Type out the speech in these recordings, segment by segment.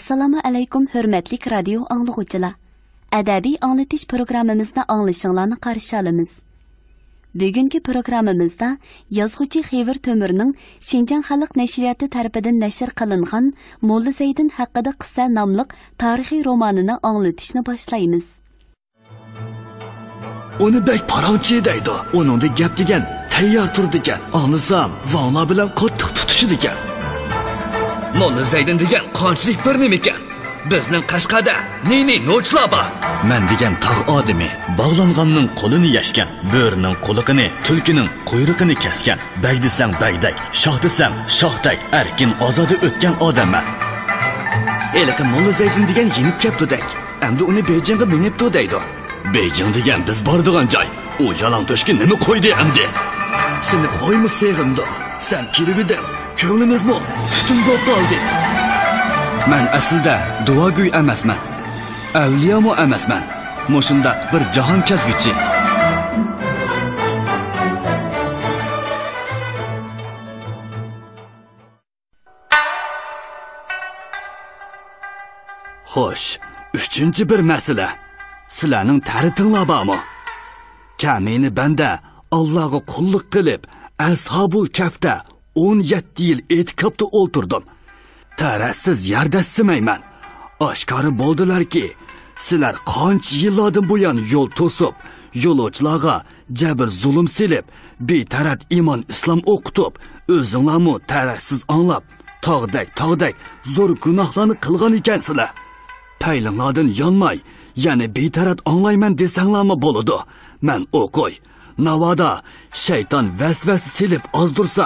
Assalamu alaykum hürmetli radio anlıqçılar. Adabiy anlatish programmamizni anglashinglarni qarshi olamiz. Bugungi programmamizda yozuvchi Xevir To'mirning Shinjan xalq nashriyati tarafidan nashr qilingan Molla Zaydin haqida qissa nomli tarixiy romanini anglatishni boshlaymiz. Uni bek paranchi deydi. Uningda gap degan tayyor turdi ekan. Anglasam, vanglar bilan qattiq tutishdi ekan. Molla Zaydin degan qanchalik bir nima ekan? Bizning Qashqada nini nochlar bor. Men degan tog' odami bog'langanning qo'lini yashgan, bo'rining quliqini, tulkining quyrug'ini kesgan, bag desang bagdak, shoh desang shohdak, erkin ozoda o'tgan odamman. Elaka Molla Zaydin degan yenib ketdi-dak. Endi uni Beyjingga minibdi deydi. Beyjing degan biz bordigan joy. U yalang to'shga nima qo'ydi endi? Seni qo'ymi seg'indiq. Sen kiribiding. Ko'nglimizmi tutun bo'lib qoldi. Men aslida duogo'y emasman. Avliyomi emasman. Mushunda bir jahon kezguchi. Xo'sh, uchinchi bir masala. Sizlarning ta'ritinglar bormi? Kamini banda Allohga qulluq qilib, Ashabul Kafda 17 yil etikobda o'ltirdim. Tarassiz yardasimayman. Oshkori bo'ldilarki, sizlar qancha yillardan buyon yo'l to'sib, yo'lovchilarga jabr zulm silib, betarat iymon islom o'qitib, o'zinglarmi tarassiz anglab, tog'dak zo'r gunohlarni qilgan ekansizlar. Paylinglardan yonmay, ya'ni betarat anglayman desanglarmi bo'ladi. Men o'qoy. Navoda shayton vasvasa silib ozdursa,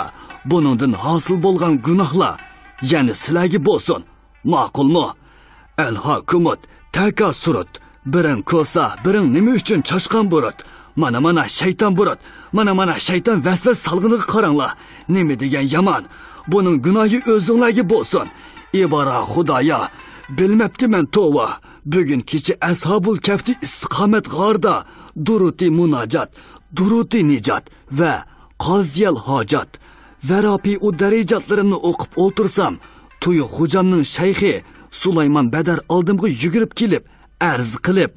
buningdan hosil bo'lgan gunohlar ya'ni sizlarga bo'lsin. Ma'qulmi? Al-Hakumut takassurut. Birin ko'sa, birin nima uchun chashqan burut. Mana shayton burut. Mana shayton vasvasa salg'iniga qaranglar. Nima degan yomon. Buning gunohi o'zinglarga bo'lsin. Ibora Xudoya, bilmabdiman tova. Bugun kecha Ashabul Kafti istiqomat g'orda duruti munojat, duruti nijat va qoziyal hojat varopi u darajatlarimni o'qib o'ltirsam, Tuyuq xo'jamning shayxi Sulaymon Badar oldimga yugurib kelib, arz qilib,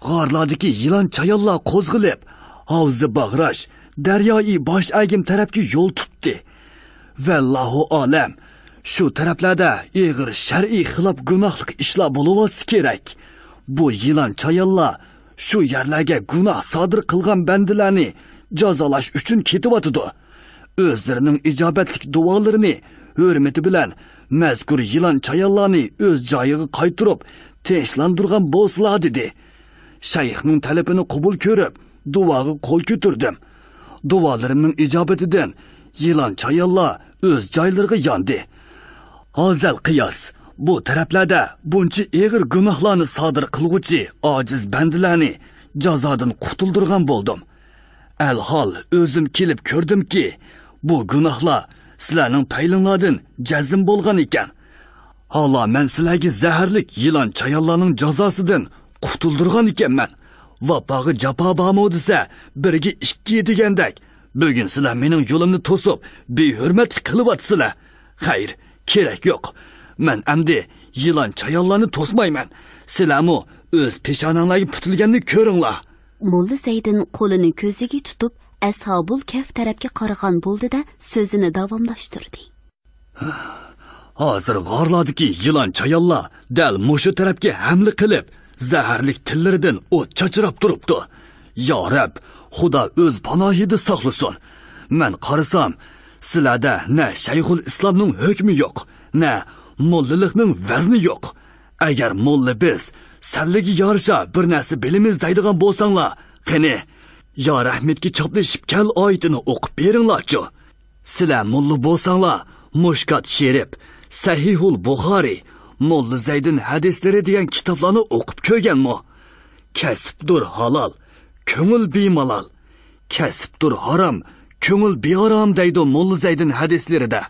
g'orlardagi yilon chayonlar qo'zg'ilib, havzi bag'rash, daryoi bosh agim tarafga yo'l tutdi. Vallohu olam, shu taraflarda ig'ir shar'iy xilof gunohlik ishlar bo'lsa kerak. Bu yilon chayonlar shu yerlarga gunoh sodir qilgan bandalarni jazolash uchun ketyotdi. O'zlarining ijobatlik duolarini hurmati bilan mazkur yilon chayonlarni o'z joyiga qaytirib, tinchlantirgan bo'lsalar dedi. Shayxning talabini qabul ko'rib, duoga qo'l ko'tardim. Duolarimning ijobatidan yilon chayonlar o'z joylariga yondi. Hozal qiyos, bu taraflarda buncha og'ir gunohlarni sodir qilguvchi ojiz bandalarni jazodan qutuldirgan bo'ldim. Al-hol o'zim kelib ko'rdimki, bu gunohlar sizlarning paylinglardan jazm bo'lgan ekan. Hala men sizlarga zaharlik yilon chayonlarning jazosidan qutuldirgan ekanman. Vapaga jafo bormi desa, birga ikki degandek. Bugun sizlar mening yo'limni to'sib, behurmat qilyapsizlar. Xayr, kerak yo'q. Men endi yilon chayonlarni to'smayman. Sizlarmi o'z peshonanglarga putilganini ko'ringlar. Molla Zaydin qo'lini ko'ziga tutib, Ashabul Kaf tarafga qaragan bo'ldi-da, so'zini davomlashtirdi. Hozir g'orlardagi yilon chayonlar dal mushu tarafga hamla qilib, zaharlik tillaridan o't chachirab turibdi. Ya Rab, Xudo o'z panohida saqlasin. Men qarasam, sizlarda na Shayxul Islomning hukmi yo'q, na mollalikning vazni yo'q. Agar molla biz sanligi yarasha bir narsa bilimiz deydigan bo'lsanglar, qani Ya rahmetga choplashib kal oyatini o'qib beringlarchi. Sizlar molla bo'lsanglar, Mushkat Sherif, Sahihul Buxoriy, Molla Zaydin hadislari degan kitoblarni o'qib ko'rganmi? Kasbdur halol, ko'ngil bemalol. Kasbdur harom, ko'ngil beharom deydi Molla Zaydin hadislarida.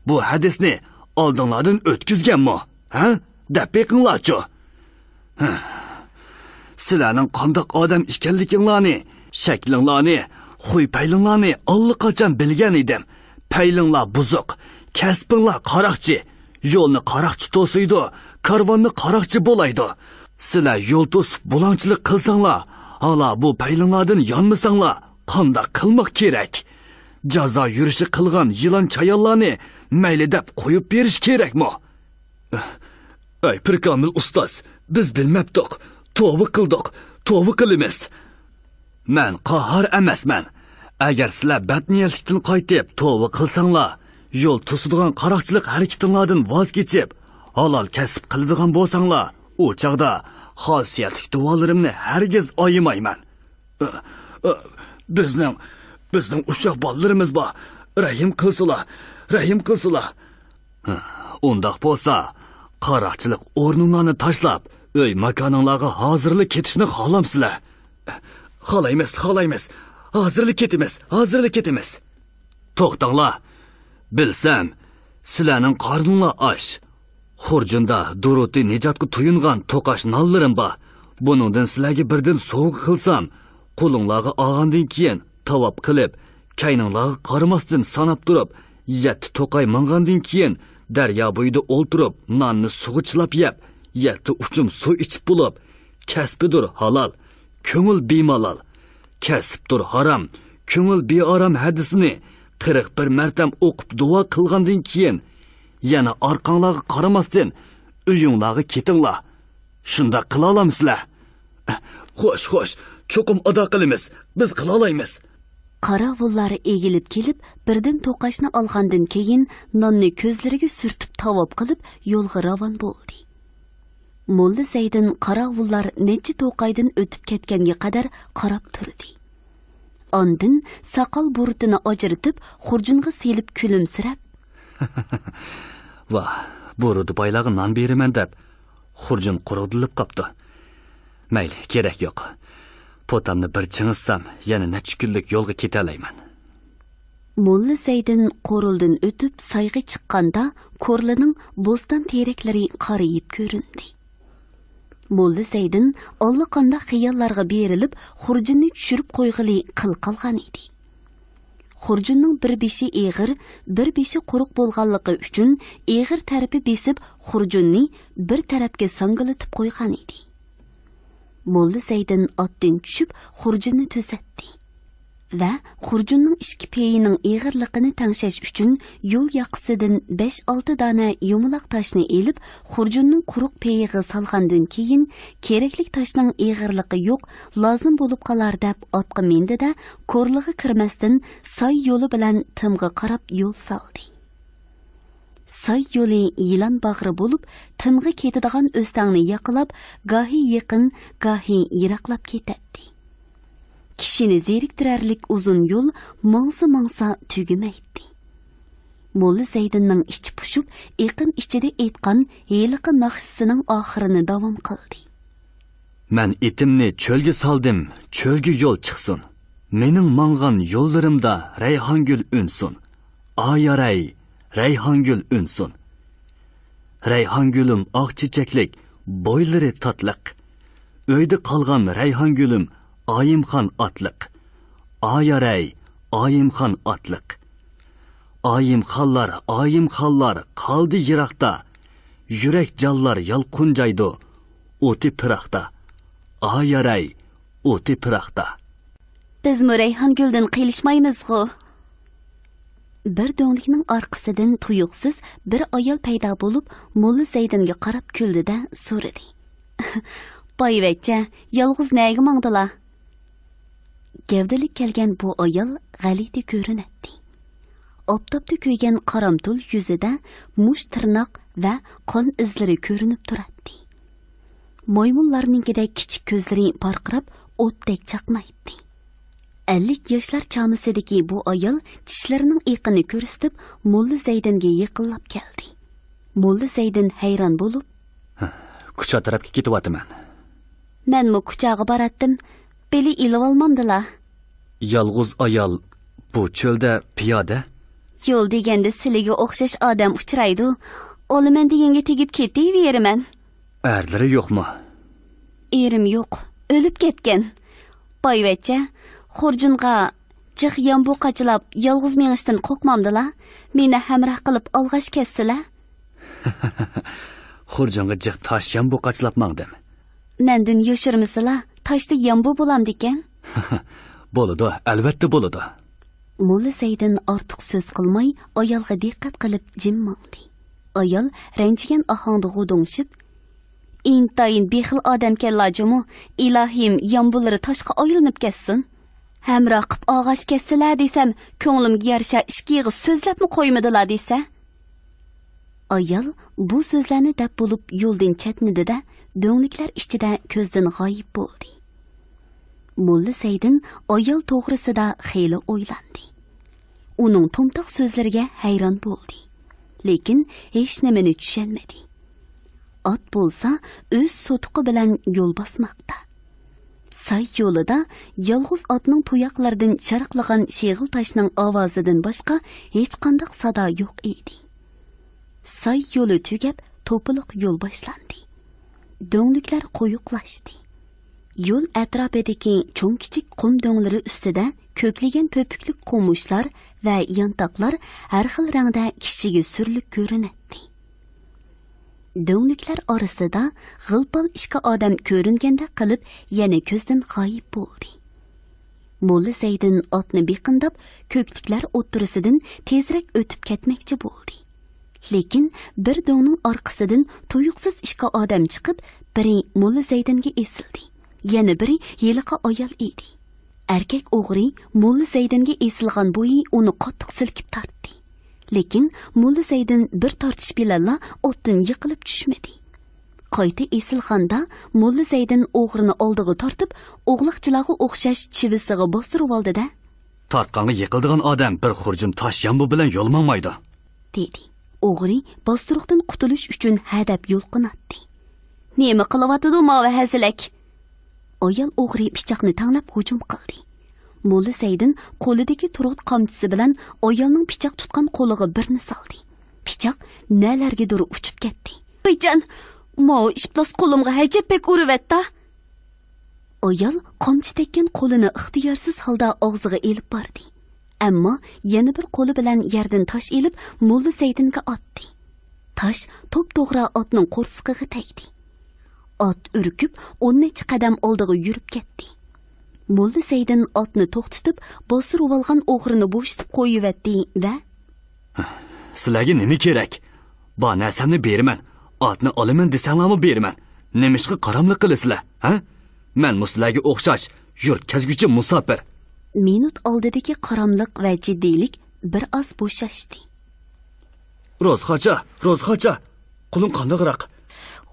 Bu hadisni oldinglardan o'tkizganmi? Ha? Deb beqinglarchi. Sizlarning qandoq odam ekanliginglarni, shaklinglarni, xuy paylinglarni allaqachon bilgan edim. Paylinglar buzuq, kasbinglar qaroqchi, yo'lni qaroqchi to'siydi, karvonni qaroqchi bo'laydi. Sizlar yo'l to'sib bulangchilik qilsanglar, hala bu paylinglardan yonmasanglar, qanday qilmoq kerak? Jazo yurishi qilgan yilon chayonlarni mayli deb qo'yib berish kerakmi? Ay, Pirkomil ustoz, biz bilmabdik, tavba qildik, tavba qilamiz. Men qahar emasman. Agar sizlar badniyatlikdan qaytib tavba qilsanglar, yo'l to'sadigan qaroqchilik harakatinglardan voz kechib, halol kasb qiladigan bo'lsanglar, u chaqda xosiyatli duolarimni hargiz oyimayman. Bizning ushoq bolalarimiz bor. Rahim qilsizlar. Undaq bo'lsa, qaroqchilik o'rninglarni tashlab, uy makoninglarga hozirlik ketishni xohlamsizlar. Xohlaymiz. Hozirlik ketimiz. To'xtanglar. Bilsam, sizlarning qorninglar och. Xurjunda Duroti nijotga tuyungan to'qash nonlarim bor. Buningdan sizlarga birdan so'g'i qilsam, qo'linglarga olgandan keyin tavob qilib, kayninglarga qaramasdan sanab turib, 7 to'qay mangandan keyin daryo bo'yida o'ltirib, nonni sug'ichlab yeb, 7 uchum suv ichib bo'lib, kasbidir halol, ko'ngil bemalol. Kasbdir harom, ko'ngil beorom hadisini 41 martam o'qib duo qilgandan keyin yana orqanglarga qaramasdan uyinglarga ketinglar. Shunda qila olamsizlar. Xo'sh, cho'qim ado qilamiz. Biz qila olamiz. Qaravullari egilib kelib, birdan to'qashni olgandan keyin nonni ko'zlariga surtib tavob qilib, yo'lga ravon bo'ldi. Molla Zaydin qaravullar necha to'qaydan o'tib ketganga qadar qarab turdi. Ondan saqal burutini ajratib, xurjunga selib kulimsirab, "Vah, burut baylag'i non beraman deb, xurjun quruqdilib qopti. Mayli, kerak yo'q. Potamni bir chingizsam, yana necha kunlik yo'lga keta olayman." Molla Zaydin qo'rildan o'tib sayga chiqqanda, ko'rlining bo'ston teraklari qarayib ko'rindi. Molla Zaydin allaqanday xiyollarga berilib, xurjunni tushirib qo'yg'ili qil qolgan edi. Xurjunning bir beshi eg'ir, bir beshi quruq bo'lganligi uchun eg'ir tarafi besib, xurjunni bir tarafga sangilatib qo'ygan edi. Molla Zaydin otdan tushib, xurjunni tuzatdi va xurjunning ikki peyining eg'irligini tangshash uchun yo'l yoqasidan 5-6 dona yumaloq toshni elib, xurjunning quruq peyiga solgandan keyin kerakli toshning eg'irligi yo'q, lozim bo'lib qolar deb otga mindi-da, ko'rlig'i kirmasdan soy yo'li bilan timga qarab yo'l soldi. Soy yo'li yilon bag'ri bo'lib, timga ketadigan o'stangni yaqilab, gohi yaqin, gohi yiroqlab ketadi. Kishini zeriktirarlik uzun yo'l mangsa tugamaydi. Molla Zaydinning ichi pushib, iqim ichida aytgan heliqi naqshisining oxirini davom qildi. "Men itimni cho'lga soldim, cho'lga yo'l chiqsin. Mening mang'an yo'llarimda rayhongul unsin. Ayaray, rayhongul unsin. Rayhongulim oq chechaklik, bo'ylari tatliq. Uyda qolgan rayhongulim Oyimxon otliq. Ayaray, Oyimxon otliq. Oyimxonlar qoldi yiroqda. Yurak jallar yalqunjaydi, o'ti piraqda. Ayaray, o'ti piraqda." Biz Rayhonguldan qilishmaymiz-ku. Bir do'nglikning orqasidan tuyuqsiz bir ayol paydo bo'lib, Molla Zaydinga qarab kuldi-da so'radi. "Boyvachcha, yolg'iz nega mangdilar?" Gavdalik kelgan bu ayol g'alati ko'rinadi. Optopda ko'ygan qaramtul yuzida mush tirnoq va qon izlari ko'rinib turadi. Maymunlarningidek kichik ko'zlari parqirab, o'tdek chaqnaydi. 50 yoshlar chamisidagi bu ayol tishlarining iqini ko'rsatib, Molla Zaydinga yaqinlab keldi. Molla Zaydin hayron bo'lib, "Kucha tarafga ketyapman." "Menmi kuchaga boratdim, beli ilib olmamdilar." "Yolg'iz ayol bu cho'lda piyoda?" "Yo'l deganda sizlarga o'xshash odam uchraydi. Olaman deganga tegib ketayveraman." "Erlari yo'qmi?" "Erim yo'q, o'lib ketgan. Boyvachcha, xurjunga jiq yambu qachilab, yolg'iz mengishdan qo'rqmamdilar. Meni hamroh qilib olg'ash kessilar." Xurjunga jiq tosh yambu qachlab mangdim. Mendin yoshirmisila, toshda yambu bo'lamdi ekan. Bo'ladi, albatta bo'ladi. Mo'lla Saydin ortiq so'z qilmay, ayolga diqqat qilib jim mangdi. Ayol ranjigan ohangda g'udungshib, "Intayin bexil odam kellajumu, ilohim yambulari toshga aylanib ketsin. Hamroh qilib og'ash ketsalar desam, ko'nglimga yarasha ishqiga so'zlabmi qo'ymadilar desa?" Ayol bu so'zlarni deb bo'lib yo'ldan chetnidida, do'ngliklar ichida ko'zdan g'oyib bo'ldi. Mo'lla Saydin ayol to'g'risida xeyli o'ylandi. Uning tomtoq so'zlariga hayron bo'ldi, lekin hech nimani tushunmadi. Ot bo'lsa, o'z so'tuqi bilan yo'l bosmoqda. Say yo'lida yolg'iz otning tuyoqlaridan charaqlagan sheg'il toshning ovozidan boshqa hech qanday sado yo'q edi. Say yo'li tugab, to'piliq yo'l boshlandi. Do'ngliklar qo'yuqlashdi. Yo'l atrofidagi cho'ng kichik qum do'nglari ustida ko'kligan po'piklik qo'mushlar va yantoqlar har xil rangda kishiga surilib ko'rinadi. Do'ngliklar orasida g'ilpal ishqa odam ko'ringanda qilib yana ko'zdan g'oyib bo'ldi. Mo'lla Saydin otni beqindab ko'kliklar o'ttirisidan tezroq o'tib ketmoqchi bo'ldi. Lekin bir do'ngning orqasidan tuyuqsiz ishqa odam chiqib, biri Mo'lla Saydinga esildi. Yana biri yeliqa ayol edi. Erkak o'g'ri Mo'lla Saydinga esilgan bo'yi uni qattiq silkib tortdi. Lekin Mo'lla Saydin bir tortish bilan otdan yiqilib tushmadi. Qayta esilganda Mo'lla Saydin o'g'rini oldiga tortib, o'g'liqchilarga o'xshash chivisiga bostirib oldi-da, "Tortqanga yiqildigan odam bir xurjun tosh yambu bilan yo'lmamaydi", dedi. O'g'ri bostirukdan qutulish uchun hadab yo'lqinatdi. "Nima qilyapti mava hazilak?" Ayol o'g'ri pichoqni tanglab hujum qildi. Mo'lla Saydin qo'lidagi turg'ut qamchisi bilan ayolning pichoq tutgan qo'liga birni soldi. Pichoq nalargadir uchib ketdi. "Oyjon, mo ishplos qo'limga hajabek urvatda." Ayol qamchi tekkan qo'lini ixtiyorsiz holda og'ziga elib bordi. Ammo yana bir qo'li bilan yerdan tosh elib Mo'lla Saydinga otdi. Tosh to'p-to'g'ri otning qo'rsiqiga tegdi. Ot urkib 10 necha qadam oldiga yurib ketdi. Mo'lla Saydin otni to'xtatib, bostirib olgan o'g'rini bo'shatib qo'yivatdi va "Sizlarga nima kerak? Bu narsamni beraman. Otni olaman desanglarmi beraman. Nimishqa qaramlik qilasizlar, ha? Men sizlarga o'xshash yurt kezguchi musofir." Minut oldidagi qaramliq va jiddiylik bir oz bo'shashdi. "Rozxocha, quling qandaqroq?"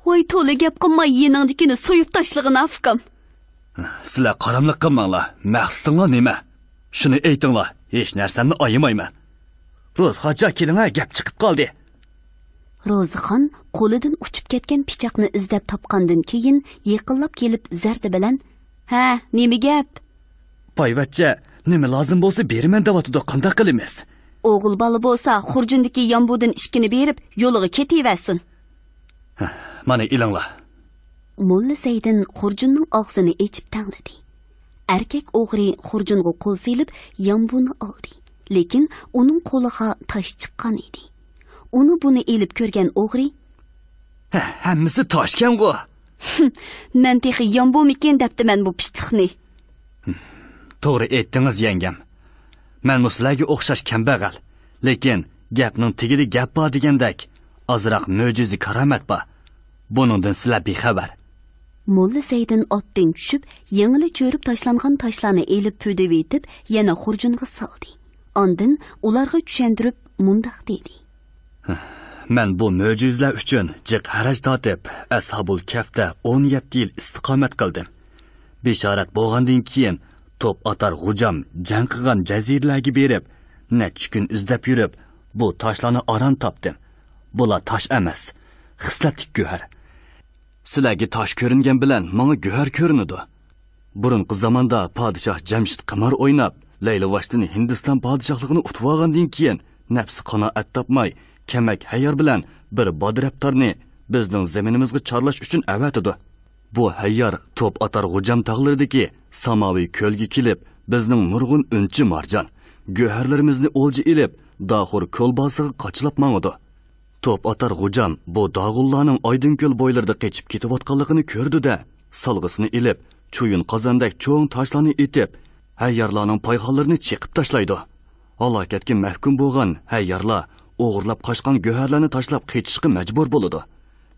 "Voy, to'la gap qilmay yeningdikini so'yib tashlag'in afqam." "Sizlar qaramlik qilmanglar. Maqsadinglar nima? Shuni aytinglar. Hech narsamni ayamayman." "Rozxocha, keling, gap chiqib qoldi." Ro'zixon qo'lidan uchib ketgan pichoqni izlab topgandan keyin yiqilib kelib zarda bilan, "Ha, nima gap?" "Payvachcha, nima lozim bo'lsa beraman deyotdi, qanday qilamiz?" "O'g'il bola bo'lsa, xurjundagi yambudan ishkini berib, yo'liga ketaversin." "Mana ilinglar." Mo'lla Saydin xurjunning og'zini echib tangladi. Erkak o'g'ri xurjunga qo'l silib yambuni oldi, lekin uning qo'liga tosh chiqqan edi. Uni buni elib ko'rgan o'g'ri, "Hammasi toshkan-ku. Men texi yambumikin debdiman bu pishtiqni." "To'g'ri aytdingiz, yangam. Men sizlarga o'xshash kambag'al, lekin gapning tagida gap bor degandak, ozroq mo'jiza karomat bor. Buningdan sizlar bexabar." Mo'lla Saydin otdan tushib, yengili cho'rib tashlangan toshlarni elib pudib etib, yana xurjunga soldi. Ondan ularga tushuntirib mundaq dedi: "Men bu mo'jizalar uchun jiq haraj tortib, Ashabul Kafda 17 yil istiqomat qildim. Bishorat bo'lgandan keyin to'p atar g'ujam jang qilgan jaziralarga berib, necha kun izlab yurib, bu toshlarni aron topdim. Bular tosh emas, xislatlik go'har. Sizlarga tosh ko'ringan bilan menga go'har ko'rinadi. Burunqi zamonda podshoh Jamshid qimor o'ynab, Laylavashtini Hindiston podshohligini utib olgandan keyin nafsi qanoat topmay, kamak hayyor bilan bir bodraptarni bizning zaminimizga chorlash uchun avatidi. Bu hayyor to'p atar g'ujam tog'laridagi samoviy ko'lga kelib, bizning nurg'un unchi marjon, go'harlarimizni o'lja ilib, Daxur ko'lbosiga qochlab mangdi. Top atar g'ujam bu dog'ullarning Oydinko'l bo'ylarida qechib ketayotganligini ko'rdi-da, salg'isini ilib, cho'yin qozondak cho'ng toshlarni etib, hayyarlarning payxonlarini chiqib tashlaydi. Halokatga mahkum bo'lgan hayyarlar o'g'irlab qochgan go'harlarni tashlab qechishga majbur bo'ladi.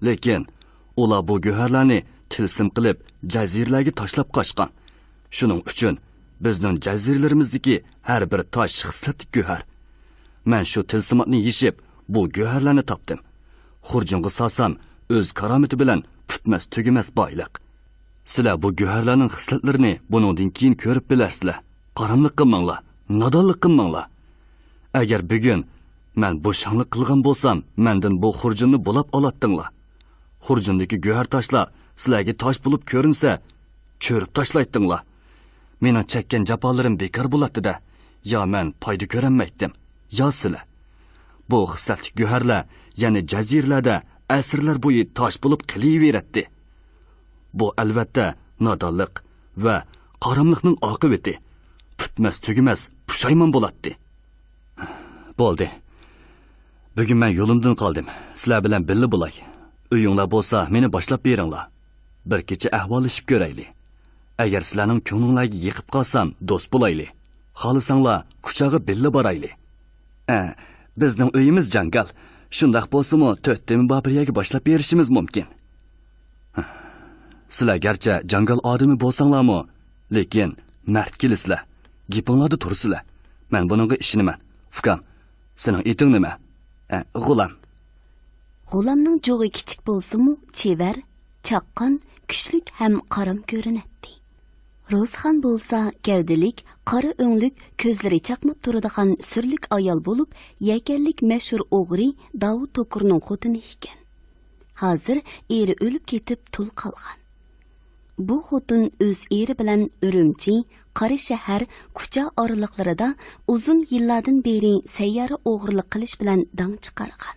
Lekin ular bu go'harlarni tilsim qilib jaziralarga tashlab qochgan. Shuning uchun bizning jaziralarimizdagi har bir tosh xislatli go'har. Men shu tilsimotni yishib bu go'harlarni topdim. Xurjunga solsam o'z karomati bilan putmas tugimas boyliq. Sizlar bu go'harlarning xislatlarini buningdan keyin ko'rib bilarsizlar. Qaramlik qilmanglar, nodonlik qilmanglar. Agar bugun men bo'shanlik qilgan bo'lsam, mendan bu xurjunni bulab olatdinglar. Xurjundagi go'har toshlar sizlarga tosh bo'lib ko'rinsa, cho'rib tashlaydinglar. Mening chekkan jafolarim bekor bo'ladi-da. Yo men foyda ko'rolmaydim, yo sizlar. Bu xislatli go'harlar, ya'ni jaziralarda asrlar bo'yi tosh bo'lib qilaveradi. Bu albatta nodonlik va qaramlikning oqibati. Putmas tugimas pushaymon bo'ladi. Bo'ldi. Bugun men yo'limdan qoldim. Sizlar bilan birga bo'lay. Uyinglar bo'lsa, meni boshlab beringlar. Bir kecha ahvollashib ko'raylik. Agar sizlarning ko'nglinglarga yiqib qolsam, do'st bo'laylik. Xohlasanglar, quchog'i birga boraylik. Bizning uyimiz jangal. Shundaq bo'lsa-mu, 4 Bobiriyaga boshlab berishimiz mumkin. Sizlar garchi jangal odami bo'lsanglarmi, lekin mard kelisizlar. Gapinglarda tursizlar. Men buningga ishonaman. Fukam, sening eting nima? G'ulam. G'ulamning jo'g'i kichik bo'lsa-mu, chevar, chaqqon, kuchlik ham qaram ko'rinadi. Rozxon bo'lsa, gavdilik, qora o'nglik, ko'zlari chaqnab turadigan surlik ayol bo'lib, yakanlik mashhur o'g'ri Davud Tokurning xotini ekan. Hozir eri o'lib ketib tul qolgan. Bu xotin o'z eri bilan Urumchi, Qari shahar, Kucha oraliqlarida uzun yillardan beri sayyora o'g'irlik qilish bilan dang chiqargan.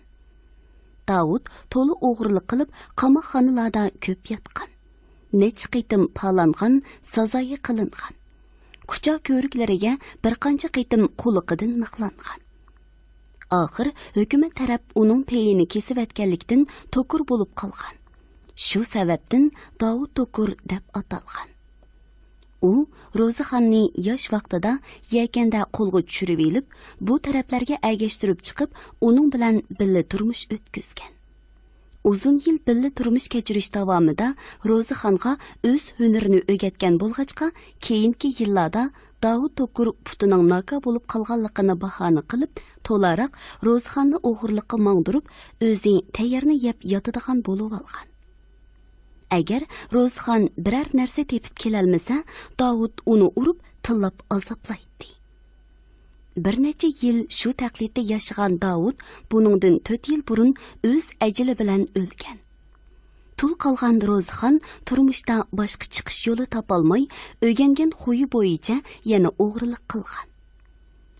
Davud to'li o'g'irlik qilib, qamoqxonalarda ko'p yotgan. Necha qitim palangan, sazoyi qilingan. Kucha ko'riklariga bir qancha qitim qo'liqidan maqlangan. Oxir hukumat taraf uning peyini kesib etganlikdan tokur bo'lib qolgan. Shu sababdan Davud Tokur deb atalgan. U Ro'zixonni yosh vaqtida yakanda qo'lga tushirib elib, bu taraflarga agashtirib chiqib, uning bilan birga turmush o'tkazgan. Uzun yil birga turmush kechirish davomida Ro'zixonga o'z hunarini o'rgatgan bo'lg'achqa, keyingi yillarda Davud Tokur putining noka bo'lib qolganligini bahona qilib, to'laroq Ro'zixonni o'g'irlikqa mangdirib, o'zi tayyorni yeb yotadigan bo'lib olgan. Agar Ro'zixon biror narsa tepib kelolmasa, Davud uni urib, tillab azoblaydi. Bir necha yil shu taqlidda yashagan Davud buningdan 4 yil burun o'z ajali bilan o'lgan. Tul qolgan Ro'zixon turmushda boshqa chiqish yo'li topolmay, o'rgangan xuyi bo'yicha yana o'g'rilik qilgan.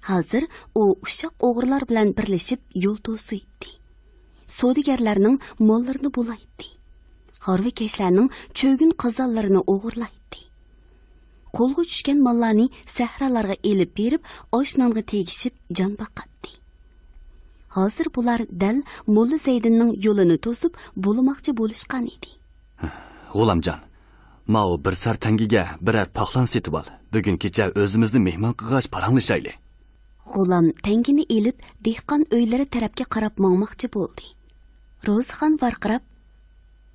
Hozir u ushoq o'g'rilar bilan birlashib yo'l to'siydi. Savdogarlarning mollarini bulaydi. Harvi keshlarning cho'gin qozonlarini o'g'irlaydi. Qo'lga tushgan mollarni sahralarga elib berib, oshnonga tegishib jon boqadi. Hozir bular dal Molla Zaydinning yo'lini to'sib, bo'lmoqchi bo'lishgan edi. G'ulamjon, ma'u bir sartangiga biror paxlan setib ol. Bugun kecha o'zimizni mehmon qilg'ach paranglashayli. G'ulam tangini elib, dehqon uylari tarafga qarab mangmoqchi bo'ldi. Ro'zixon varqirab,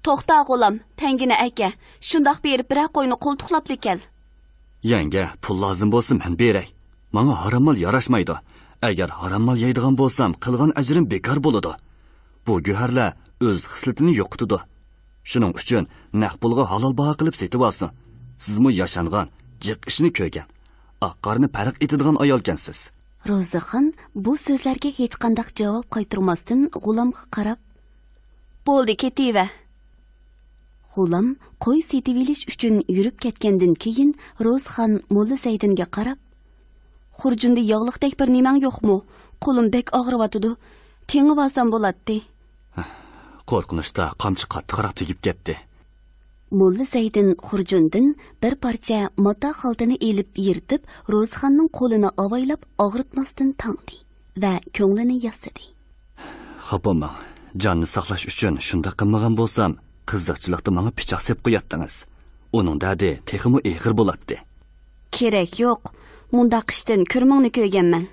"To'xta g'ulam, tangini aka, shundoq berib bir qo'yni qo'ltiqlab kel." Yanga, pul lozim bo'lsa men beray. Menga harom mol yarashmaydi. Agar harom mol yeydigan bo'lsam, qilgan ajrim bekor bo'ladi. Bu go'harlar o'z xislatini yo'qotadi. Shuning uchun naq pulga halol baho qilib setib olsin. Sizmi yashangan, jiq ishni ko'rgan, oqqorni farq etadigan ayolkansiz. Ro'zixon bu so'zlarga hech qanday javob qaytarmasdan G'ulamga qarab, "Bo'ldi, ketiver." G'ulam qo'y setib olish uchun yurib ketgandan keyin Ro'zixon Molla Zaydinga qarab, "Xurjunda yog'liqdek bir nimang yo'qmi? Qo'lim bek og'riyotdi. Tengib olsam bo'ladi." Qo'rqinishda qamchi qattiqroq tegib ketdi. Molla Zaydin xurjundan bir parcha mata xaltini elib yirtib, Ro'zixonning qo'lini avaylab og'ritmasdan tangdi va ko'nglini yasadi. "Xapama, Canını saqlash uchun shunda qilmagan bo'lsam, qiziqchilikda menga pichoq sep qo'yatdingiz. Uning dadi texmi eg'ir bo'ladi. Kerak yo'q. Mundaq ishdan kirmingni ko'yganman,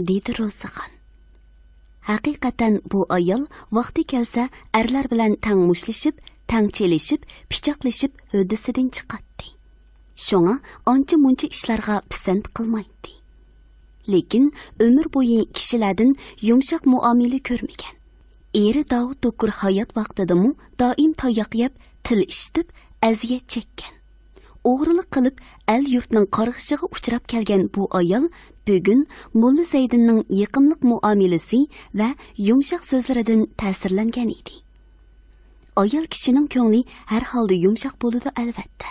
dedi Ro'zixon. Haqiqatan bu ayol vaqti kelsa erlar bilan tang mushlashib, tang chelishib, pichoqlashib hodisidan chiqadi. Shunga ancha muncha ishlarga pisand qilmaydi. Lekin ömür bo'yi kishilardan yumshoq muomala ko'rmagan. Eri Davud Dokur hayot vaqtida doim tayoq yeb, til ishitib, aziyat chekkan. O'g'rilik qilib, el yurtning qarg'ishiga uchrab kelgan bu ayol bugun Mulla Zaydinning yaqinlik muomalasi va yumshoq so'zlaridan ta'sirlangan edi. Ayol kishining ko'ngli har holda yumshoq bo'ladi albatta.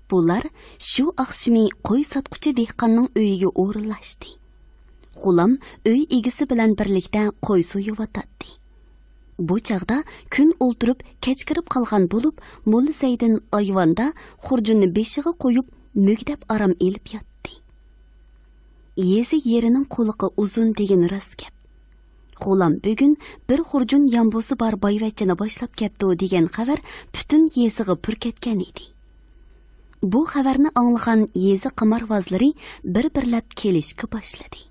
Bular shu oqshimi qo'y sotquchi dehqonning uyiga o'rinlashdi. G'ulam uy egisi bilan birlikda qo'y so'yayotdi. Bu chaqda kun o'ltirib kechkirib qolgan bo'lib, Mulla Zaydin ayvonda xurjunni beshiga qo'yib, mugdab aram elib yotdi. Yezi yerining qo'liqi uzun degan rost gap. G'ulam bugun bir xurjun yambosi bor boyvachchini boshlab ketdi degan xabar butun yeziga purkatgan edi. Bu xabarni anglagan yezi qimorvozlari bir-birlab kelishga boshladi.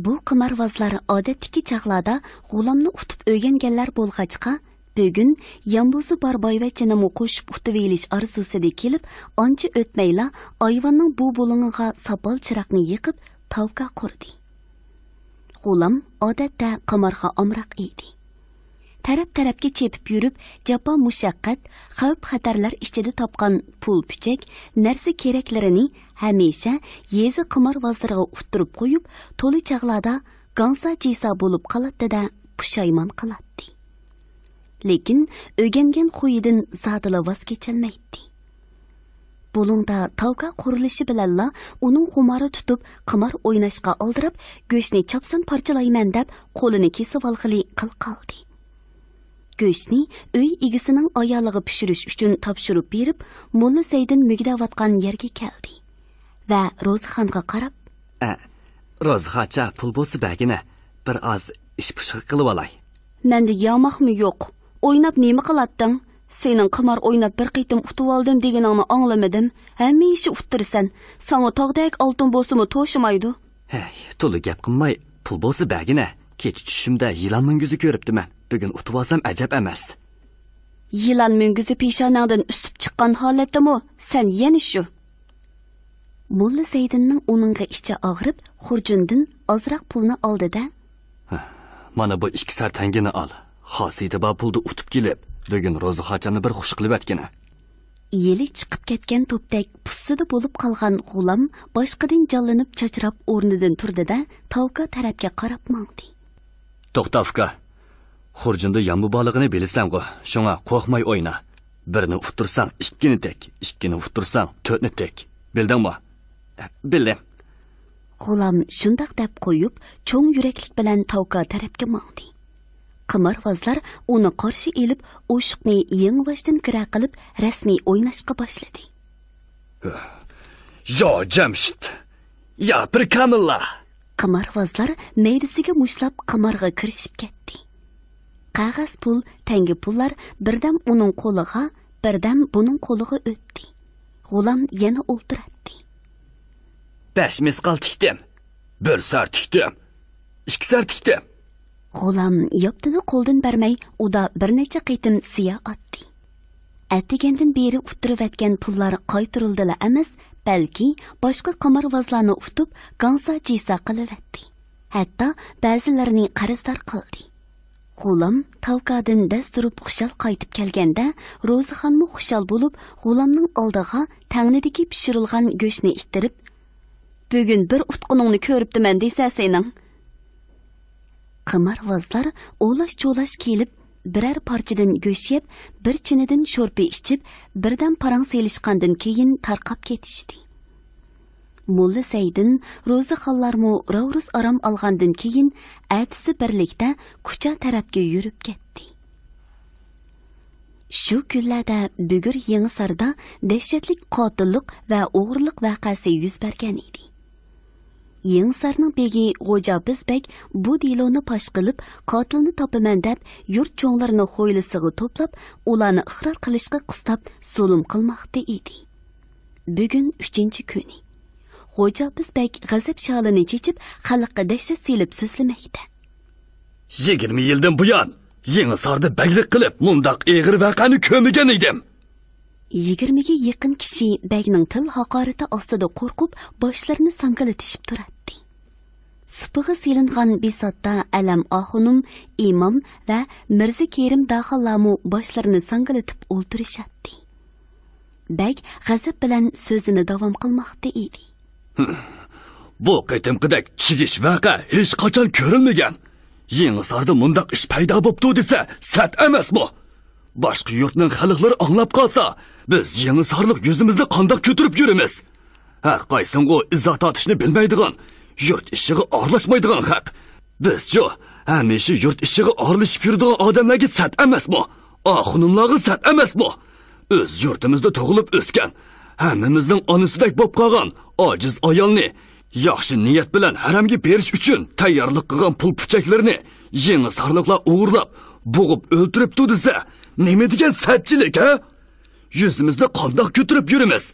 Bu qimorvozlar odatdagi chaqlarda g'ulamni utib o'rganganlar bo'lg'achqa, bugun yambosi bor boyvachchini qo'shib utib elish orzusida kelib, ancha o'tmayla ayvonning bu bo'ling'iga sopol chiroqni yiqib, tavka qurdi. G'ulam odatda qimorga omroq edi. Taraf-tarafga chepib yurib, jafo mushaqqat, xavf-xatarlar ichida topgan pul puchak, narsa keraklarini hamisha yezi qimorvozlarga uttirib qo'yib, to'li chaqlarda gansa jisa bo'lib qoladi-da pushaymon qiladi. Lekin o'rgangan xuyidan zodila voz kecholmaydi. Bulungda tavka qurilishi bilanla uning xumori tutib, qimor o'ynashga oldirib, go'shtni chopsin parchalayman deb qo'lini kesib olg'ili qilqaldi. Go'shtni uy egisining ayoliga pishirish uchun topshirib berib, Mulla Zaydin mugdavatgan yerga keldi va Ro'zixonga qarab, Ro'zixoncha pul bo'lsa bagina, bir oz ish pushq qilib olay. Menda yomoqmi yo'q? O'ynab nima qilatding? Sening qimor o'ynab bir qitim utib oldim deganingni anglamadim. Hamisha uttirsan. Sana tog'dek oltin bo'lsa-mu to'shimaydi. Hey, to'li gap qilmay, pul bo'lsa bagina. Kech tushimda yilon mungizi ko'ribdiman. Bugun utib olsam ajab emas. Yilon mungizi peshonangdan usib chiqqan holatdami? Sen yana shu. Mulla Zaydinning uningga ichi og'rib, xurjundan ozroq pulni oldi-da. Mana bu 2 sar tangini ol. Xosida bu pulni utib kelib, bugun Ro'zixonchani bir xush qilib atgina. Yeli chiqib ketgan to'pdak pussida bo'lib qolgan g'ulam boshqadan jallanib chachrab o'rnidan turdi-da, tavka tarafga qarab mangdi. To'xtavka. Xurjunda yambu balig'ini bilasan-ku, shunga qo'rqmay o'yna. Birini uttirsang 2ni tek, 2ni uttirsang 4ni tek. Bildingmi? Bildim. G'ulam shundoq deb qo'yib, cho'ng yuraklik bilan tavka tarafga mangdi. Qimorvozlar uni qarshi elib, o'shiqni yengvashdan kira qilib, rasmiy o'ynashga boshladi. Yo Jamshid, ya bir kamilla. Qimorvozlar meydisiga mushlab qimorga kirishib ketdi. Qog'oz pul, tangi pullar birdam uning qo'liga, birdam buning qo'liga o'tdi. G'ulam yana o'ltiradi. 5 misqal tikdim. 1 sar tikdim. 2 sar tikdim. G'ulam yoptini qo'ldan bermay, uda bir necha qitim siya atdi. Atdigandan beri uttirib atgan pullar qaytarildi emas, balki boshqa qimorvozlarni utib, gansa jisa qilib atdi. Hatto ba'zilarini qarzdor qildi. G'ulam tavkadan dasturib xushal qaytib kelganda, Ro'zixonmi xushal bo'lib, g'ulamning oldiga tangnidagi pishirilgan go'shtni ittirib, "Bugun bir utquningni ko'ribdiman desa sening." Qimorvozlar o'lash-cho'lash kelib, birer parchadan go'sht yeb, bir chinidan sho'rpa ichib, birdan parang selishgandan keyin tarqab ketishdi. Mulla Zaydin Ro'zixonlarmi Ravrus aram olgandan keyin atisi birlikda ko'cha tarafga yurib ketdi. Shu kunlarda Bugur Yangisarda dahshatli qotillik va o'g'irlik voqeasi yuz bergan edi. Yengsarning begi Xo'ja Bizbek bu deloni pash qilib, qotilni topaman deb yurt cho'nglarini xo'ylisiga to'plab, ularni iqror qilishga qistab zulm qilmoqda edi. Bugun 3-kuni. Xo'ja Bizbek g'azab sholini chechib, xalqqa dahshat selib so'zlamoqda. 20 yildan buyon Yengsarda baglik qilib, mundaq eg'ir vaqani ko'migan edim. 20 ga yaqin kishi bagning til haqorati ostida qo'rqib, boshlarini sangalatishib turadi. Supiga silingan bisotda Alam Axunum, imom va Mirza Kerim daxallamu boshlarini sangalatib o'ltirishadi. Bag g'azab bilan so'zini davom qilmoqda edi. Bu qitimqidek chigish vaqa hech qachon ko'rilmagan. Yengsarda mundaq ish paydo bo'pti desa, sat emasmi? Boshqa yurtning xalqlari anglab qolsa, biz Yengsarlik yuzimizni qandoq ko'tirib yuramiz? Har qaysin o izzat atishni bilmaydigan, yurt ishiga aralashmaydigan haq. Biz-chi hamisha yurt ishiga aralashib yuradigan odamlarga sat emasmi? Axunumlarga sat emasmi? O'z yurtimizda tug'ilib o'sgan, hammamizning onasidek bo'lib qolgan ojiz ayolni yaxshi niyat bilan haramga berish uchun tayyorlik qilgan pul puchaklarni Yengsarliklar o'g'irlab, bo'g'ib o'ltiribdi desa, nima degan satchilik, ha? Yuzimizda qandoq ko'tirib yuramiz?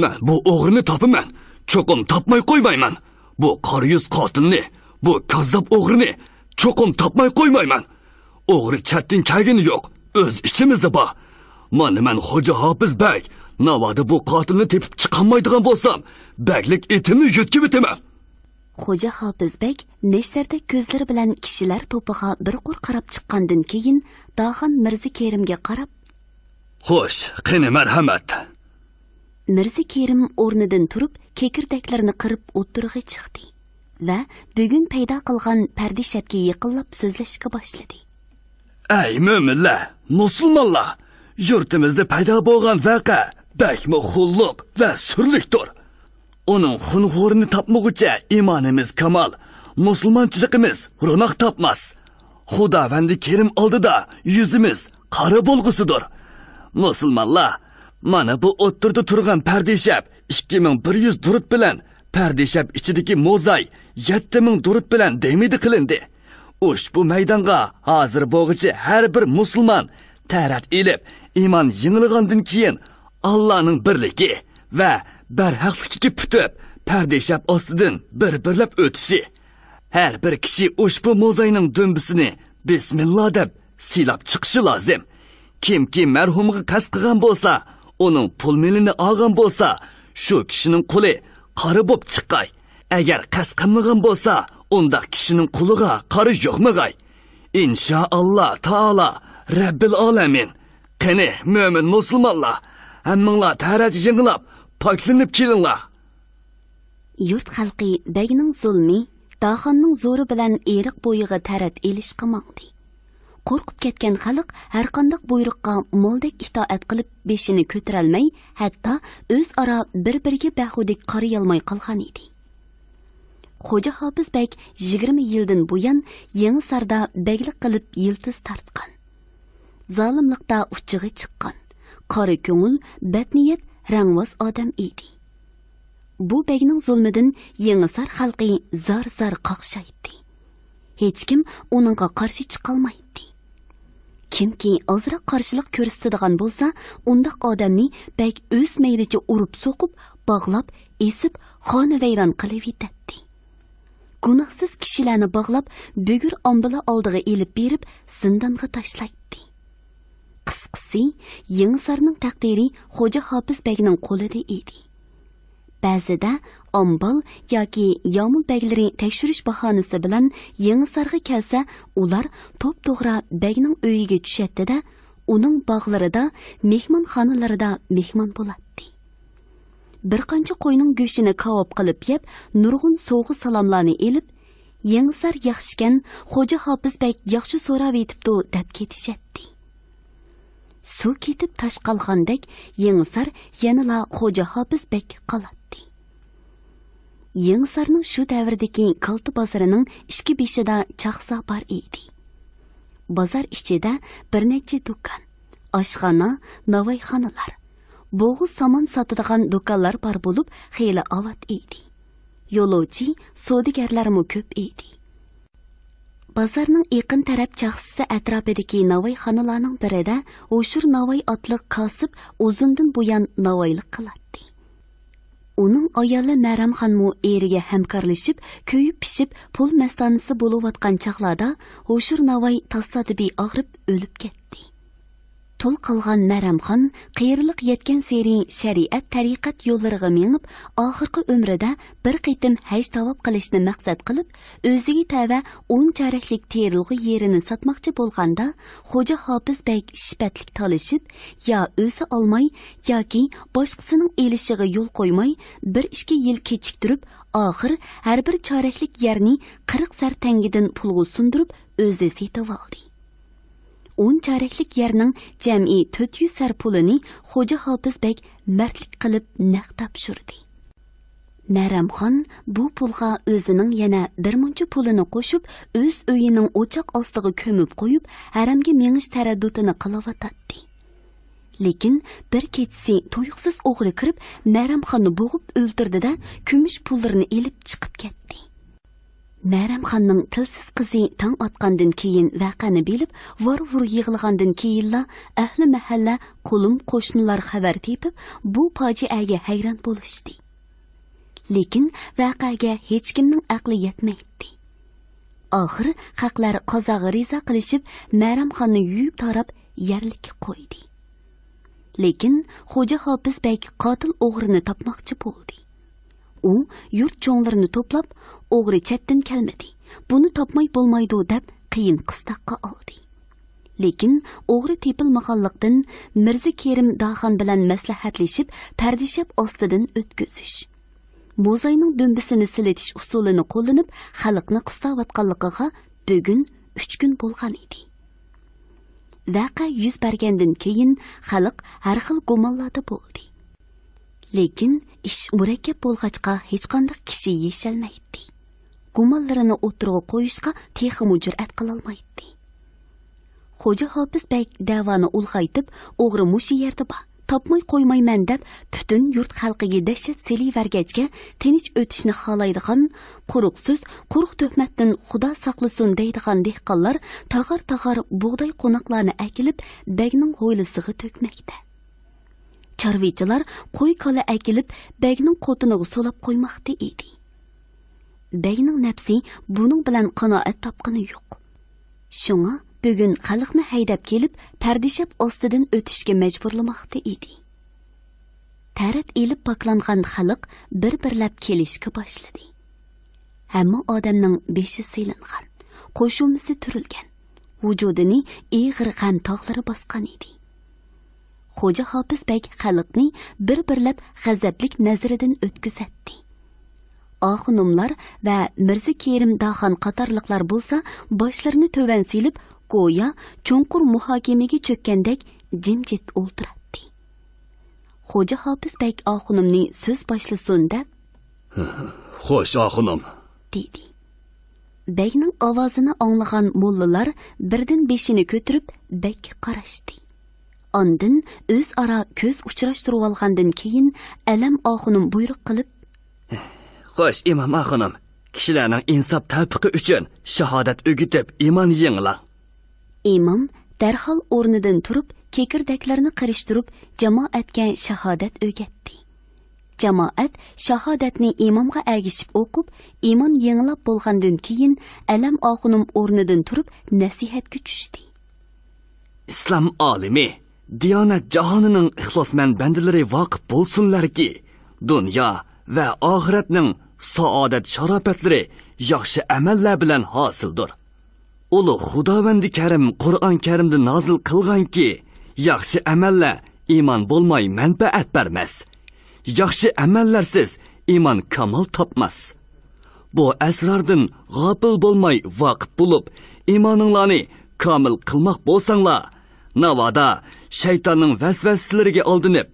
Men bu o'g'rini topaman, cho'qim topmay qo'ymayman. Bu qora yuz qotilni, bu kazzob o'g'rini cho'qim topmay qo'ymayman. O'g'ri chatdan kelgani yo'q, o'z ichimizda bor. Men Xo'ja Hofizbek, navoda bu qotilni tepib chiqolmaydigan bo'lsam, baglik etimni yutib bitaman. Xo'ja Hofizbek neshlarda ko'zlari bilan kishilar to'piga bir qur qarab chiqqandan keyin Daxan Mirza Kerimga qarab, "Xo'sh, qani marhamat." Mirza Kerim o'rnidan turib, kekirdaklarini qirib o'tirg'i chiqdi va bugun paydo qilgan pardishapga yiqilib so'zlashga boshladi. "Ey mo'minlar, musulmonlar, yurtimizda paydo bo'lgan vaqa bakmi xulluq va surlikdir. Uning xunxo'rini topmoqcha iymonimiz kamol, musulmonchiligimiz ro'noq topmas. Xudovandi Kerim oldida yuzimiz qora bo'lg'usidir. Musulmonlar, mana bu o'ttirda turgan pardishap 2100 durut bilan, pardishap ichidagi mo'zay 7000 durut bilan demidi qilindi. Ushbu maydonga hozir bo'g'ichi har bir musulmon tarat elib, iymon yengilgandan keyin Allohning birligi va barhaqligiga putib, pardishap ostidan bir-birlab o'tishi. Har bir kishi ushbu mo'zayning do'mbisini bismillah deb silab chiqishi lozim. Kimki marhumga qasd qilgan bo'lsa, uning pul milini olgan bo'lsa, shu kishining quli qari bo'lib chiqqay. Agar qasd qilmagan bo'lsa, unda kishining quliga qari yo'qmagay. Inshaalloh taolo Rabbil alamin. Qani mo'min musulmonlar, hammanglar tarat yengilab, poklanib kelinglar. Yurt xalqi bagning zulmi, Daxonning zo'ri bilan eriq bo'yiga tarat elishga mangdi. Qo'rqib ketgan xalq har qanday buyruqqa mo'ldek itoat qilib beshini ko'tarolmay, hatto o'zaro bir-biriga bahudik qarayolmay qolgan edi. Xo'ja Hofizbek 20 yildan buyon Yengsarda baglik qilib yiltiz tortgan. Zolimlikda uchiga chiqqan, qora ko'ngil, badniyat, rangvoz odam edi. Bu bagning zulmidan Yengsar xalqi zar-zar qaqshaydi. Hech kim uningga qarshi chiqolmaydi. Kimki ozroq qarshilik ko'rsatadigan bo'lsa, undaq odamni bag o'z maylicha urib so'qib, bog'lab, esib, xonavayron qilib yetadi. Gunohsiz kishilarni bog'lab, bugur ombila oldiga elib berib, zindonga tashlaydi. Qisqasi, Yengsarning taqdiri Xo'ja Hofizbekning qo'lida edi. Ba'zida ombal yoki yomul baglari tekshirish bahonasi bilan Yengsarga kelsa, ular to'p-to'g'ri bagning uyiga tushadi-da, uning bog'larida, mehmonxonalarida mehmon bo'ladi. Bir qancha qo'yning go'shini kavob qilib yeb, nurg'un sovg'a salomlarni elib, Yengsar yaxshikan, Xo'ja Hofizbek yaxshi so'rab yetibdi deb ketishadi. Suv ketib tash qolgandek, Yengsar yanala Xo'ja Hofizbek qoladi. Yengsarning shu davrdagi kalti bozorining ikki beshida chaqsa bor edi. Bozor ichida bir necha do'kon, oshxona, navoiyxonalar, bo'g'iz samon sotadigan do'konlar bor bo'lib, xeyliovat edi. yo'lovchi, savdogarlarmi ko'p edi. Bozorning yaqin taraf chaqsisi atrofidagi navoiyxonalarning birida O'shur Navoiy otliq kasib uzundan buyon navoiylik qiladi. Uning ayoli Maramxonmu eriga hamkorlashib, ko'yib pishib, pul mastonasi bo'layotgan chaqlarda O'shur Navoiy tasodifiy og'rib o'lib ketdi. Tul qilgan Maramxon qiyirliq yetgan seri shariat tariqat yo'llariga mengib, oxirgi umrida bir qitim haj tavob qilishni maqsad qilib, o'ziga tava 10 charaklik terilg'i yerini sotmoqchi bo'lganda, Xo'ja Hofiz bek shipatlik talishib, yo o'zi olmay yoki boshqasining elishiga yo'l qo'ymay, 1-2 yil kechiktirib, oxir har bir charaklik yerni 40 sar tangidan pulga sundirib, o'zi setib oldi. 10 charaklik yerning jami 400 sar pulini Xo'ja Hofiz bek mardlik qilib naq topshirdi. Maramxon bu pulga o'zining yana bir muncha pulini qo'shib, o'z uyining o'choq ostiga ko'mib qo'yib, haramga mengish taraddudini qilyotdi. Lekin bir kechasi to'yuqsiz o'g'ri kirib, Maramxonni bo'g'ib o'ldirdi-da, kumush pullarni elib chiqib ketdi. Maramxonning tilsiz qizi tong otgandan keyin vaqani bilib, vor-vur yig'ilgandan keyinla ahli mahalla, qo'lim qo'shnilar xabar tepib, bu fojiaga hayron bo'lishdi. Lekin vaqaga hech kimning aqli yetmaydi. Oxir haqlar qozoga rizo qilishib, Maramxonni yuyib tarab yerlikka qo'ydi. Lekin Xo'ja Hofiz bek qotil o'g'rini topmoqchi bo'ldi. U yurt cho'nglarini to'plab, o'g'ri chetdan kelmadi. Buni topmay bo'lmaydi deb qiyin qistoqqa oldi. Lekin o'g'ri tepilmaganlikdan Mirza Kerim Daxon bilan maslahatlashib, pardishab ostidan o'tkazish. Mo'zayning dumbisini silitish usulini qo'llanib, xalqni qistavotganligiga bugun 3 kun bo'lgan edi. Vaqa yuz bergandan keyin xalq har xil gumonlarda bo'ldi. Lekin ish murakkab bo'lg'achqa hech qanday kishi yeshalmaydi. Gumonlarini o'tirg'a qo'yishga texmi jur'at qila olmaydi. Xo'ja Hofiz bek davoni ulg'aytib, o'g'ri mushi yerda bor, topmay qo'ymayman deb butun yurt xalqiga dahshat selivergachga tinch o'tishni xohlaydigan, quruqsiz, quruq tuhmatdan Xudo saqlasin deydigan dehqonlar tag'ar-tag'ar bug'doy qo'noqlarni akilib, begning ho'ylisiga to'kmoqda. Charvichilar qo'y kola akilib, begning qo'tiniga solab qo'ymoqda edi. Begning nafsi buning bilan qanoat topqani yo'q. Shunga bugun xalqni haydab kelib, pardishab ostidan o'tishga majburlamoqda edi. Tarat elib poklangan xalq bir-birlab kelishga boshladi. Hamma odamning beshi silingan, qo'shumisi turilgan, vujudini ig'ir g'am tog'lari bosgan edi. Xo'ja Hofiz bek xalqni bir-birlab g'azablik nazaridan o'tkazatdi. Oxunumlar va Mirza Kerim Daxon qatorliqlar bo'lsa, boshlarini to'van silib, go'yo cho'nqur muhokamaga cho'kkandek jimjit o'ltiradi. Xo'ja Hofiz bek oxunumning so'z boshlasin deb, "Xo'sh, oxunum", dedi. Bekning ovozini anglagan mollalar birdan beshini ko'tarib bekka qarashdi. Ondan o'z ara ko'z uchrashtirib olgandan keyin alam oxunum buyruq qilib, "Xo'sh, imom oxunum, kishilarning insof tavfiqi uchun shahodat o'gitib iymon yenglar." Imom darhol o'rnidan turib, kekirdaklarni qirishtirib, jamoatga shahodat o'gatdi. Jamoat shahodatni imomga agishib o'qib, iymon yenglab bo'lgandan keyin alam oxunum o'rnidan turib nasihatga tushdi. Islom olimi, diyonat jahonining ixlosmand bandalari voqif bo'lsinlarki, dunyo va oxiratning saodat sharofatlari yaxshi amallar bilan hosildir. Ulug' Xudovandi Karim Qur'on Karimda nozil qilganki, yaxshi amallar iymon bo'lmay manfaat bermas. Yaxshi amallarsiz iymon kamol topmas. Bu asrardan g'ofil bo'lmay vaqf bo'lib, iymoninglarni kamil qilmoq bo'lsanglar, navoda shaytonning vasvasalariga aldinib,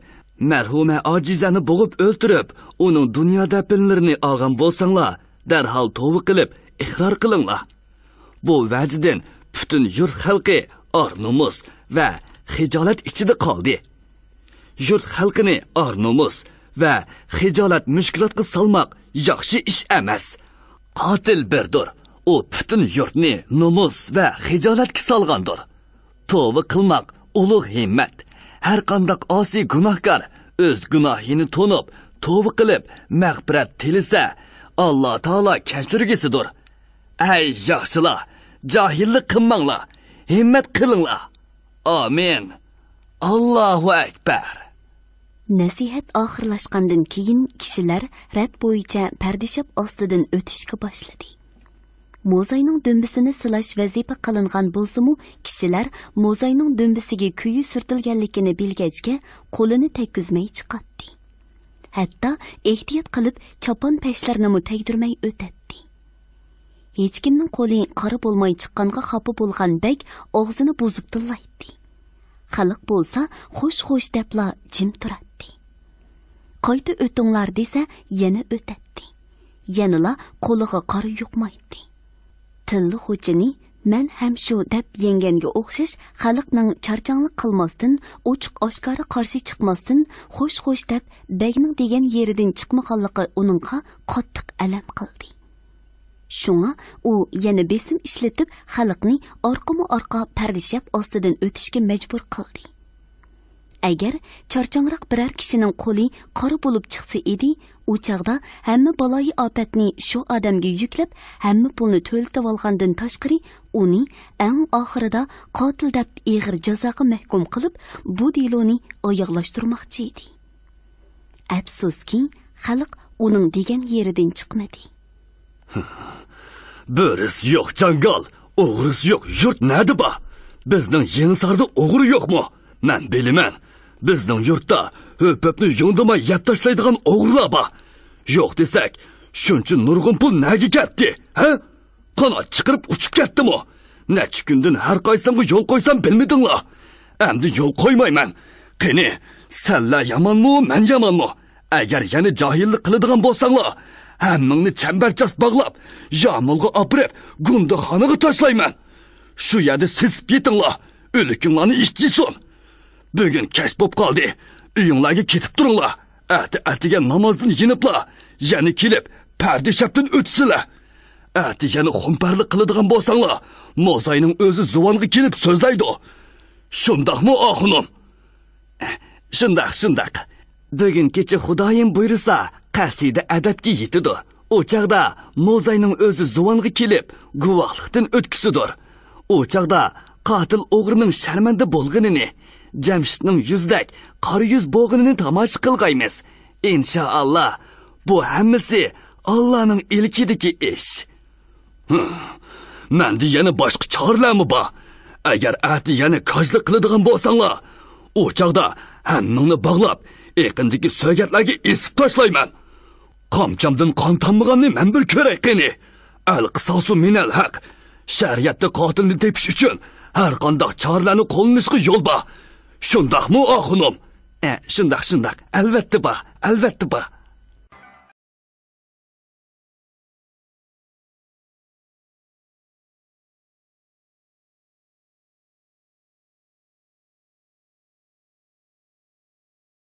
marhuma ojizani bo'g'ib o'ltirib, uning dunyoda pinlarini olgan bo'lsanglar, darhol tavba qilib, iqror qilinglar. Bu vajdan butun yurt xalqi or-nomus va xijolat ichida qoldi. Yurt xalqini or-nomus va hijolat mushkulotga solmoq yaxshi ish emas. Qotil birdir. U butun yurtni nomus va hijolatga solgandir. Tövbe qilmoq ulug' himmat. Har qanday osiy gunohkor o'z gunohini to'nib, tövbe qilib, mag'firat tilasa, Alloh taolo kechirgisidir. Ey yaxshilar, jahillik qilmanglar, himmat qilinglar. Amin. Allohu akbar. Nasihat oxirlashgandan keyin kishilar rad bo'yicha pardishab ostidan o'tishga boshladi. Mo'zayning dumbisini silash vazifa qilingan bo'lsa-mu, kishilar mo'zayning dumbisiga kuyi surtilganligini bilgachga qo'lini tekkizmay chiqatdi. Hatto ehtiyot qilib chopon pashlarni mu tegdirmay o'tadi. Hech kimning qo'li qora bo'lmay chiqqanga xafa bo'lgan bek og'zini buzib tillaydi. Xalq bo'lsa xo'sh-xo'sh debla jim turadi. Qayta o'tinglar desa, yana o'tadi. Yanila qo'liga qora yuqmaydi. Tilli xo'jini men ham shu deb yenganga o'xshash xalqning charchanglik qilmasdan, ochiq oshkora qarshi chiqmasdan, xo'sh-xo'sh deb begning degan yeridan chiqmaganligi uningga qattiq alam qildi. Shunga u yana besim ishlatib xalqni orqama-orqa pardishab ostidan o'tishga majbur qildi. Agar charchangroq biror kishining qo'li qora bo'lib chiqsa edi, u chaqda hamma baloyi ofatni shu odamga yuklab, hamma pulni to'ltib olgandan tashqari, uni eng oxirida qotil deb ig'ir jazoga mahkum qilib, bu deloni oyoqlashtirmoqchi edi. Afsuski, xalq uning degan yeridan chiqmadi. Bo'ris yo'q jangal, o'g'ris yo'q yurt nadi ba? Bizning Yenisarda o'g'ri yo'qmi? Men bilaman. Bizning yurtda höpöpni yundimay yeb tashlaydigan o'g'rilar bor. Yo'q desak, shuncha nurg'un pul nega ketdi? Ha? Qanot chiqirib uchib ketdimi? Necha kundan har qaysimga yo'l qo'ysam bilmadinglar. Endi yo'l qo'ymayman. Qani, senlar yomonmi, men yomonmi? Agar yana johillik qiladigan bo'lsanglar, hammangni chambarchas bog'lab, yomulga opirib, gundoxonaga tashlayman. Shu yerda sisib yetinglar, o'likinglarni ishchisin. Bugun kech bo'lib qoldi. Uyinglarga ketib turinglar. Atiga namozdan yiniblar. Yana kelib, pardishapdan o'tsizlar. Yana xumparlik qiladigan bo'lsanglar, Mo'zayning o'zi zuvonga kelib so'zlaydi. Shundaqmi, oxunim? Shundaq. Bugun kecha Xudoyim buyursa, qasida adatga yetidi. O chaqda Mo'zayning o'zi zuvonga kelib, guvohlikdan o'tkisidir. O chaqda qotil o'g'rining sharmanda bo'lganini, Jamshidning yuzdak qora yuz bo'g'inini tomosha qilgaymiz. Inshaalloh, bu hammasi Allohning ilkidagi ish. Menda yana boshqa choralarmi bor? Agar ati yana kojlik qiladigan bo'lsanglar, o chaqda hammangni bog'lab, yaqindagi so'gatlarga esib tashlayman. Qamchamdan qon tommaganni men bir ko'ray qani. Al-qisosu minal haq. Shariatda qotilni tepish uchun har qanday choralarni qo'llanishga yo'l bor. Shundaqmi, oxunim? Shundaq. Albatta bor.